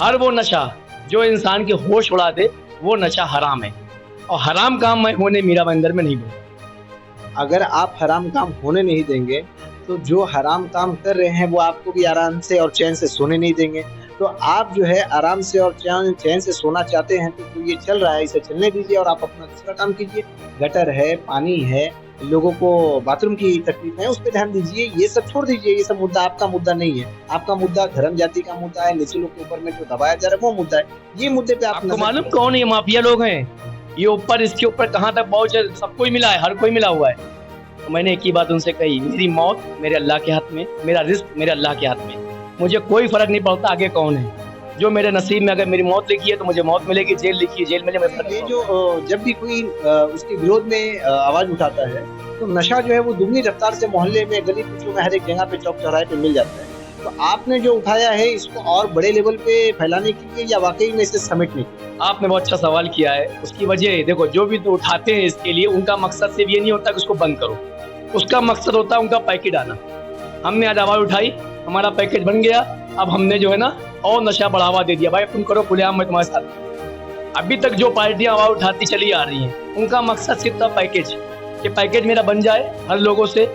हर वो नशा जो इंसान के होश उड़ा दे वो नशा हराम है, और हराम काम मैं होने मीरा भाईंदर में नहीं दूंगा। अगर आप हराम काम होने नहीं देंगे, तो जो हराम काम कर रहे हैं वो आपको भी आराम से और चैन से सोने नहीं देंगे। तो आप जो है आराम से और चैन चैन से सोना चाहते हैं, तो जो ये चल रहा है इसे चलने दीजिए और आप अपना दूसरा काम कीजिए। गटर है, पानी है, लोगों को बाथरूम की तकलीफ है, उस पे ध्यान दीजिए। ये सब छोड़ दीजिए, ये सब मुद्दा आपका मुद्दा नहीं है। आपका मुद्दा धर्म जाति का मुद्दा है, निचलों के ऊपर में जो दबाया जा रहा है वो मुद्दा है। ये मुद्दे पे आप आपको नजर मालूम क्यों? कौन ये माफिया लोग हैं? ये ऊपर इसके ऊपर कहाँ तक पहुंचे, सबको ही मिला है, हर कोई मिला हुआ है। तो मैंने एक ही बात उनसे कही, मेरी मौत मेरे अल्लाह के हाथ में, मेरा रिस्क मेरे अल्लाह के हाथ में। मुझे कोई फर्क नहीं पड़ता आगे कौन है। जो मेरे नसीब में अगर मेरी मौत लिखी है तो मुझे मौत मिलेगी, जेल लिखी है जेल मिले, मैं फर्क नहीं ये पड़ता। जो जब भी कोई उसके विरोध में आवाज उठाता है, तो नशा जो है वो दुगनी रफ्तार से मोहल्ले में, गली कूचों में, हर एक जगह पे, चौक चौराहे पे मिल जाता है। तो आपने जो उठाया है इसको और बड़े लेवल पे फैलाने के लिए या वाकई में इसे समेटने के लिए? आपने बहुत अच्छा सवाल किया है। उसकी वजह देखो, जो भी तो उठाते हैं इसके लिए उनका मकसद सिर्फ ये नहीं होता कि उसको बंद करो, उसका मकसद होता है उनका पैकेट आना। हमने आज आवाज उठाई, हमारा पैकेज बन गया, अब हमने जो है ना और नशा बढ़ावा दे दिया, भाई तुम करो खुलेआम, मैं तुम्हारे साथ। अभी तक जो पार्टियां आवाज उठाती चली आ रही हैं उनका मकसद सिर्फ था पैकेज, कि पैकेज मेरा बन जाए हर लोगों से।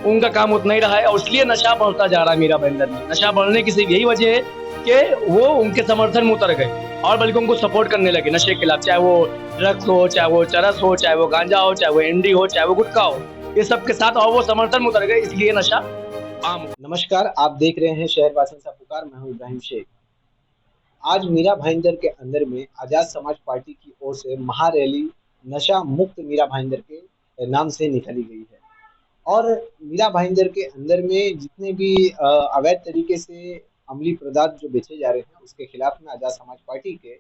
उनका काम उतना ही रहा है, और इसलिए नशा बढ़ता जा रहा है मीरा भाईंदर में। नशा बढ़ने की सिर्फ यही वजह है कि वो उनके समर्थन में उतर गए और बल्कि उनको सपोर्ट करने लगे नशे के खिलाफ, चाहे वो ड्रग्स हो, चाहे वो चरस हो, चाहे वो गांजा हो, चाहे वो एमडी हो, चाहे वो गुटखा हो, ये सब के साथ और वो समर्थन में उतर गए, इसलिए नशा आम हो। नमस्कार, आप देख रहे हैं शहरवासियों सा पुकार। मैं हूं इब्राहिम शेख। आज मीरा भाईंदर के अंदर में आजाद समाज पार्टी की ओर से महारैली नशा मुक्त मीरा भाईंदर के नाम से निकाली गई है। और मीरा भाईंदर के अंदर में जितने भी अवैध तरीके से अमली पदार्थ जो बेचे जा रहे हैं उसके खिलाफ में आजाद समाज पार्टी के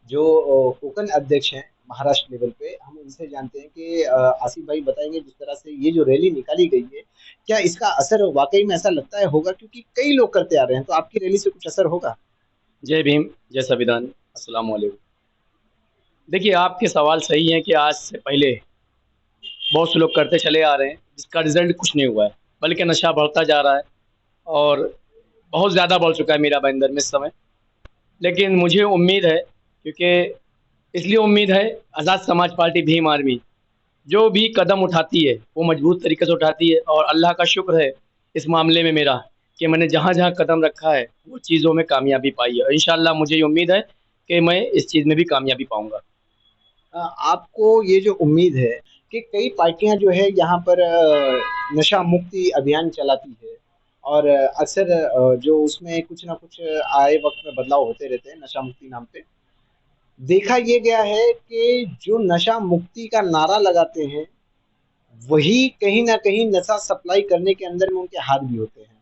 जो कोकन अध्यक्ष हैं महाराष्ट्र लेवल पे, हम उनसे जानते हैं कि आसिफ भाई बताएंगे जिस तरह से ये जो रैली निकाली गई है, क्या इसका असर वाकई में ऐसा लगता है होगा? क्योंकि कई लोग करते आ रहे हैं, तो आपकी रैली से कुछ असर होगा? जय भीम, जय संविधान, अस्सलाम वालेकुम। देखिए, आपके सवाल सही है कि आज से पहले बहुत से लोग करते चले आ रहे हैं, जिसका रिजल्ट कुछ नहीं हुआ है, बल्कि नशा बढ़ता जा रहा है और बहुत ज़्यादा बढ़ चुका है मीरा भाईंदर में इस समय। लेकिन मुझे उम्मीद है, क्योंकि इसलिए उम्मीद है, आज़ाद समाज पार्टी भीम आर्मी जो भी कदम उठाती है वो मजबूत तरीके से उठाती है, और अल्लाह का शुक्र है इस मामले में मेरा कि मैंने जहाँ जहाँ कदम रखा है वो चीज़ों में कामयाबी पाई है, और इंशाल्लाह मुझे ये उम्मीद है कि मैं इस चीज़ में भी कामयाबी पाऊंगा। आपको ये जो उम्मीद है कि कई पार्टियां जो है यहाँ पर नशा मुक्ति अभियान चलाती है, और अक्सर जो उसमें कुछ ना कुछ आए वक्त में बदलाव होते रहते हैं नशा मुक्ति नाम पे। देखा ये गया है कि जो नशा मुक्ति का नारा लगाते हैं वही कहीं ना कहीं नशा सप्लाई करने के अंदर में उनके हाथ भी होते हैं।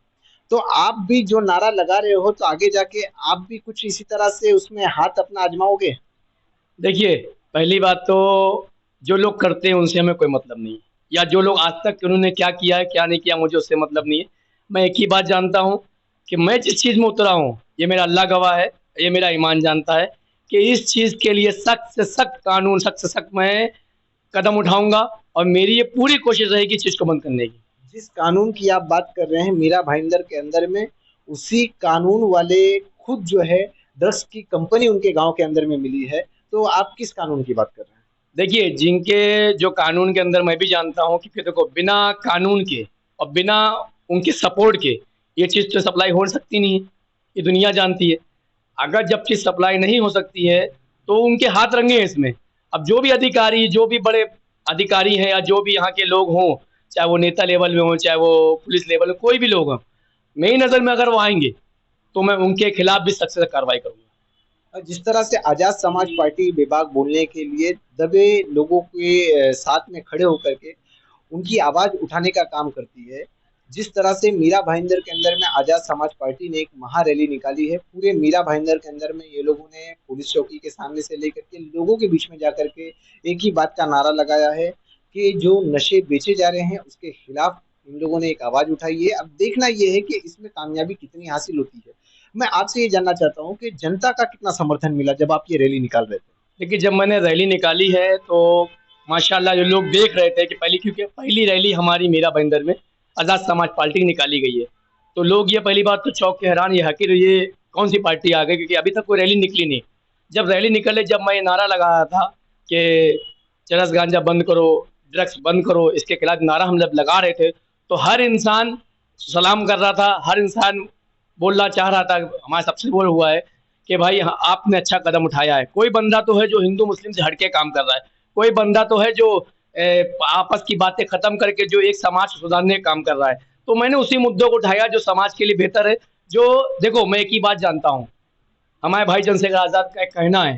तो आप भी जो नारा लगा रहे हो, तो आगे जाके आप भी कुछ इसी तरह से उसमें हाथ अपना आजमाओगे? देखिए, पहली बात तो जो लोग करते हैं उनसे हमें कोई मतलब नहीं है, या जो लोग आज तक उन्होंने क्या किया है क्या नहीं किया मुझे उससे मतलब नहीं है। मैं एक ही बात जानता हूँ कि मैं जिस चीज़ में उतरा हूँ, ये मेरा अल्लाह गवाह है, ये मेरा ईमान जानता है कि इस चीज़ के लिए सख्त से सख्त कानून, सख्त से सख्त मैं कदम उठाऊंगा, और मेरी ये पूरी कोशिश रहेगी इस चीज़ को बंद करने की। जिस कानून की आप बात कर रहे हैं मीरा भाईंदर के अंदर में, उसी कानून वाले खुद जो है ड्रग्स की कंपनी उनके गांव के अंदर में मिली है। तो आप किस कानून की बात कर रहे हैं? देखिए, जिनके जो कानून के अंदर मैं भी जानता हूँ कि देखो, बिना कानून के और बिना उनके सपोर्ट के ये चीज़ तो सप्लाई हो सकती नहीं है, ये दुनिया जानती है। अगर जब चीज़ सप्लाई नहीं हो सकती है तो उनके हाथ रंगे हैं इसमें। अब जो भी अधिकारी, जो भी बड़े अधिकारी हैं, या जो भी यहाँ के लोग हों, चाहे वो नेता लेवल में हों, चाहे वो पुलिस लेवल में, कोई भी लोग हों, मेरी नज़र में अगर वो आएंगे तो मैं उनके खिलाफ भी सख्त से कार्रवाई करूँगा। और जिस तरह से आजाद समाज पार्टी बेबाक बोलने के लिए दबे लोगों के साथ में खड़े होकर के उनकी आवाज उठाने का काम करती है, जिस तरह से मीरा भाईंदर के अंदर में आजाद समाज पार्टी ने एक महारैली निकाली है, पूरे मीरा भाईंदर के अंदर में ये लोगों ने पुलिस चौकी के सामने से लेकर के लोगों के बीच में जाकर के एक ही बात का नारा लगाया है कि जो नशे बेचे जा रहे हैं उसके खिलाफ इन लोगों ने एक आवाज उठाई है। अब देखना यह है कि इसमें कामयाबी कितनी हासिल होती है। मैं आपसे ये जानना चाहता हूँ कि जनता का कितना समर्थन मिला जब आप ये रैली निकाल रहे थे? देखिए, जब मैंने रैली निकाली है तो माशाल्लाह जो लोग देख रहे थे कि पहली, क्योंकि पहली रैली हमारी मीरा भाईंदर में आज़ाद समाज पार्टी की निकाली गई है, तो लोग ये पहली बात तो चौंक के हैरान, ये आखिर ये कौन सी पार्टी आ गई, क्योंकि अभी तक कोई रैली निकली नहीं। जब रैली निकले, जब मैं ये नारा लगाया था कि चरस गांजा बंद करो, ड्रग्स बंद करो, इसके खिलाफ नारा हम जब लगा रहे थे, तो हर इंसान सलाम कर रहा था, हर इंसान बोलना चाह रहा था। हमारा सबसे बोल हुआ है कि भाई हाँ, आपने अच्छा कदम उठाया है। कोई बंदा तो है जो हिंदू मुस्लिम से हटके काम कर रहा है, कोई बंदा तो है जो आपस की बातें खत्म करके जो एक समाज को सुधारने का काम कर रहा है। तो मैंने उसी मुद्दों को उठाया जो समाज के लिए बेहतर है। जो देखो, मैं एक ही बात जानता हूँ, हमारे भाई चंद्रशेखर आज़ाद का एक कहना है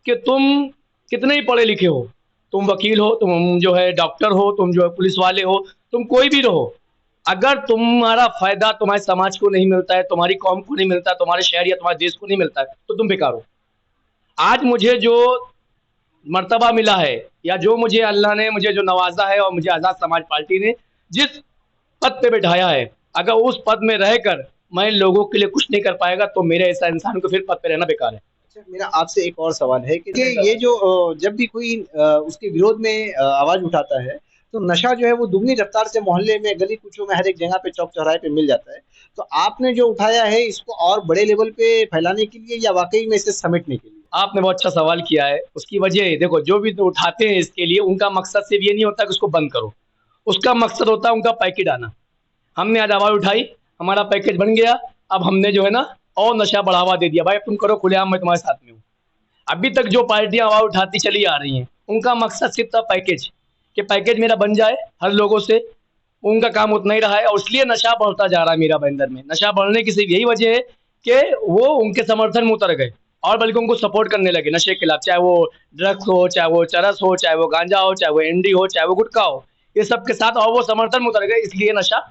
कि तुम कितने ही पढ़े लिखे हो, तुम वकील हो, तुम जो है डॉक्टर हो, तुम जो है पुलिस वाले हो, तुम कोई भी रहो, अगर तुम्हारा फायदा तुम्हारे समाज को नहीं मिलता है, तुम्हारी कौम को नहीं मिलता है, तुम्हारे शहर या तुम्हारे देश को नहीं मिलता है, तो तुम बेकार हो। आज मुझे जो मर्तबा मिला है, या जो मुझे अल्लाह ने मुझे जो नवाजा है, और मुझे आज़ाद समाज पार्टी ने जिस पद पे बैठाया है, अगर उस पद में रहकर मैं लोगों के लिए कुछ नहीं कर पाएगा, तो मेरे ऐसा इंसान को फिर पद पे रहना बेकार है। अच्छा, मेरा आपसे एक और सवाल है कि ये जो जब भी कोई उसके विरोध में आवाज उठाता है, तो नशा जो है वो दुगनी रफ्तार से मोहल्ले में, गली कूचों में, हर एक जगह पे, चौक चौराहे पे मिल जाता है। तो आपने जो उठाया है, इसको और बड़े लेवल पे फैलाने के लिए, या वाकई में इसे समेटने के लिए? आपने बहुत अच्छा सवाल किया है। उसकी वजह है, देखो, जो भी तो उठाते हैं इसके लिए, उनका मकसद सिर्फ ये नहीं होता कि उसको बंद करो, उसका मकसद होता है उनका पैकेट आना। हमने आज आवाज उठाई, हमारा पैकेज बन गया, अब हमने जो है ना और नशा बढ़ावा दे दिया, भाई तुम करो खुलेआम, मैं तुम्हारे साथ में हूँ। अभी तक जो पार्टियां आवाज उठाती चली आ रही हैं, उनका मकसद सिर्फ था पैकेज, कि पैकेज मेरा बन जाए हर लोगों से। उनका काम उतना ही रहा है, और इसलिए नशा बढ़ता जा रहा है। मीरा भाईंदर में नशा बढ़ने की सिर्फ यही वजह है कि वो उनके समर्थन में उतर गए, और बल्कि उनको सपोर्ट करने लगे नशे के खिलाफ, चाहे वो ड्रग्स हो, चाहे वो चरस हो, चाहे वो गांजा हो, चाहे वो एनडी हो, चाहे वो गुटखा हो, ये सब के साथ, और वो समर्थन में उतर गए, इसलिए नशा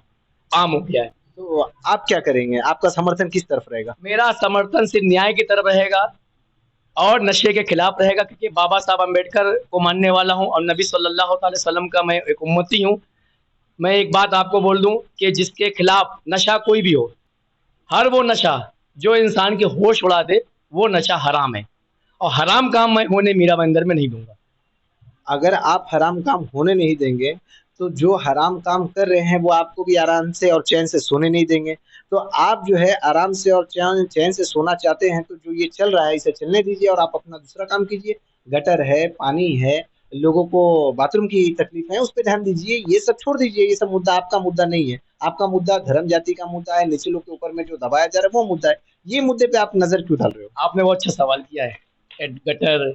आम हो गया है। तो आप क्या करेंगे? आपका समर्थन किस तरफ रहेगा? मेरा समर्थन सिर्फ न्याय की तरफ रहेगा और नशे के खिलाफ रहेगा, क्योंकि बाबा साहब अम्बेडकर को मानने वाला हूँ, और नबी सल्लल्लाहु अलैहि वसल्लम का मैं एक उम्मती हूँ। मैं एक बात आपको बोल दूं कि जिसके खिलाफ नशा कोई भी हो, हर वो नशा जो इंसान के होश उड़ा दे, वो नशा हराम है, और हराम काम मैं होने मीरा भाईंदर में नहीं दूंगा। अगर आप हराम काम होने नहीं देंगे, तो जो हराम काम कर रहे हैं वो आपको भी आराम से और चैन से सोने नहीं देंगे। तो आप जो है आराम से और चैन चैन से सोना चाहते हैं, तो जो ये चल रहा है इसे चलने दीजिए और आप अपना दूसरा काम कीजिए। गटर है, पानी है, लोगों को बाथरूम की तकलीफ है, उस पर ध्यान दीजिए। ये सब छोड़ दीजिए, ये सब मुद्दा आपका मुद्दा नहीं है। आपका मुद्दा धर्म जाति का मुद्दा है, निचले लोग के ऊपर में जो दबाया जा रहा है वो मुद्दा है। ये मुद्दे पे आप नजर क्यों डाल रहे हो? आपने बहुत अच्छा सवाल किया है। गटर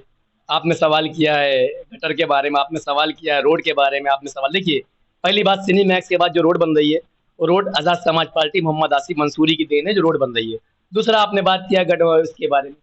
आपने सवाल किया है, गटर के बारे में आपने सवाल किया है, रोड के बारे में आपने सवाल। देखिए, पहली बात, सिनी मैक्स के बाद जो रोड बन रही है, वो रोड आज़ाद समाज पार्टी मोहम्मद आसिफ मंसूरी की देन है, जो रोड बन रही है। दूसरा, आपने बात किया गट इसके बारे में।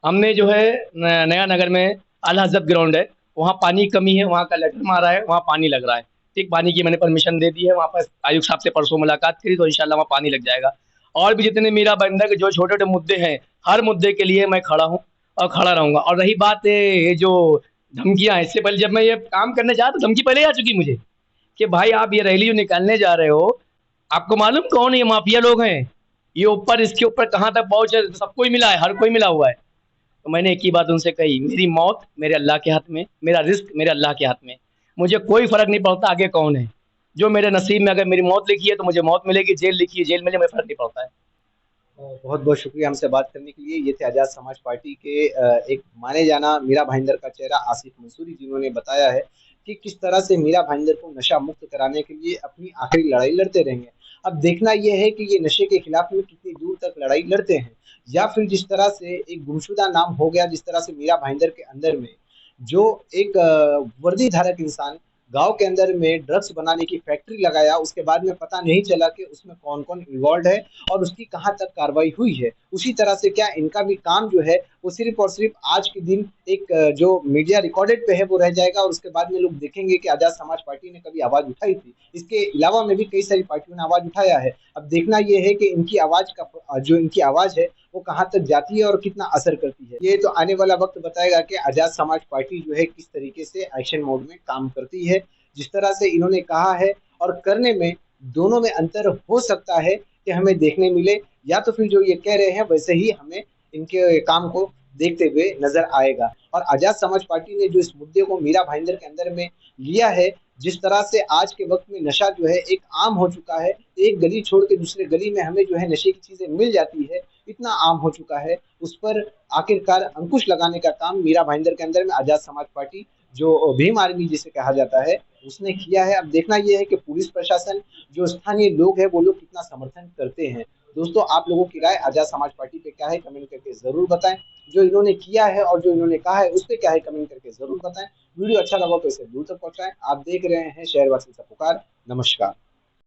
हमने जो है नया नगर में आला हजरत ग्राउंड है, वहाँ पानी की कमी है, वहाँ का लेटर मारा है, वहाँ पानी लग रहा है। ठीक, पानी की मैंने परमिशन दे दी है, वहाँ पर आयुक्त साहब से परसों मुलाकात करी, तो इंशाल्लाह वहाँ पानी लग जाएगा। और भी जितने मीरा भाईंदर के जो छोटे छोटे मुद्दे हैं, हर मुद्दे के लिए मैं खड़ा हूँ और खड़ा रहूँगा। और रही बात ये जो धमकियाँ, इससे पहले जब मैं ये काम करने जा तो धमकी पहले ही आ चुकी मुझे कि भाई आप ये रैली जो निकालने जा रहे हो, आपको मालूम कौन ये माफिया लोग हैं, ये ऊपर इसके ऊपर कहाँ तक पहुंचे, सबको ही मिला है, हर कोई मिला हुआ है। तो मैंने एक ही बात उनसे कही, मेरी मौत मेरे अल्लाह के हाथ में, मेरा रिस्क मेरे अल्लाह के हाथ में, मुझे कोई फर्क नहीं पड़ता आगे कौन है। जो मेरे नसीब में अगर मेरी मौत लिखी है तो मुझे मौत मिलेगी, जेल लिखी है जेल मिले, मुझे फर्क नहीं पड़ता है। बहुत बहुत शुक्रिया हमसे बात करने के लिए। ये थे आजाद समाज पार्टी के एक माने जाना मीरा भाईंदर का चेहरा आसिफ मंसूरी, जिन्होंने बताया है कि किस तरह से मीरा भाईंदर को नशा मुक्त कराने के लिए अपनी आखिरी लड़ाई लड़ते रहेंगे। अब देखना यह है कि ये नशे के खिलाफ में कितनी दूर तक लड़ाई लड़ते हैं, या फिर जिस तरह से एक गुमशुदा नाम हो गया, जिस तरह से मीरा भाईंदर के अंदर में जो एक वर्दी धारक इंसान गांव के अंदर में ड्रग्स बनाने की फैक्ट्री लगाया, उसके बाद में पता नहीं चला कि उसमें कौन कौन इन्वॉल्व है और उसकी कहां तक कार्रवाई हुई है। उसी तरह से क्या इनका भी काम जो है वो सिर्फ और सिर्फ आज के दिन एक जो मीडिया रिकॉर्डेड पे है वो रह जाएगा, और उसके बाद में लोग देखेंगे कि आजाद समाज पार्टी ने कभी आवाज उठाई थी। इसके अलावा में भी कई सारी पार्टियों ने आवाज उठाया है। अब देखना यह है कि इनकी आवाज का जो इनकी आवाज है वो कहाँ तक जाती है और कितना असर करती है। ये तो आने वाला वक्त बताएगा कि आजाद समाज पार्टी जो है किस तरीके से एक्शन मोड में काम करती है। जिस तरह से इन्होंने कहा है और करने में, दोनों में अंतर हो सकता है कि हमें देखने मिले, या तो फिर जो ये कह रहे हैं वैसे ही हमें इनके काम को देखते हुए नजर आएगा। और आजाद समाज पार्टी ने जो इस मुद्दे को मीरा भाईंदर के अंदर में लिया है, जिस तरह से आज के वक्त में नशा जो है एक आम हो चुका है, एक गली छोड़ के दूसरे गली में हमें जो है नशे की चीजें मिल जाती है, इतना आम हो चुका है, उस पर आखिरकार अंकुश लगाने का काम मीरा भाईंदर के अंदर में आजाद समाज पार्टी, जो भीम आर्मी जिसे कहा जाता है, उसने किया है। अब देखना यह है कि पुलिस प्रशासन, जो स्थानीय लोग हैं, वो लोग कितना समर्थन करते हैं। दोस्तों, आप लोगों की राय आजाद समाज पार्टी पे क्या है, कमेंट करके जरूर बताएं। जो इन्होंने किया है और जो इन्होंने कहा है उस पे क्या है, कमेंट करके जरूर बताएं। वीडियो अच्छा लगा तो इसे दूर तक पहुंचाएं। आप देख रहे हैं शहरवासी सा पुकार। नमस्कार।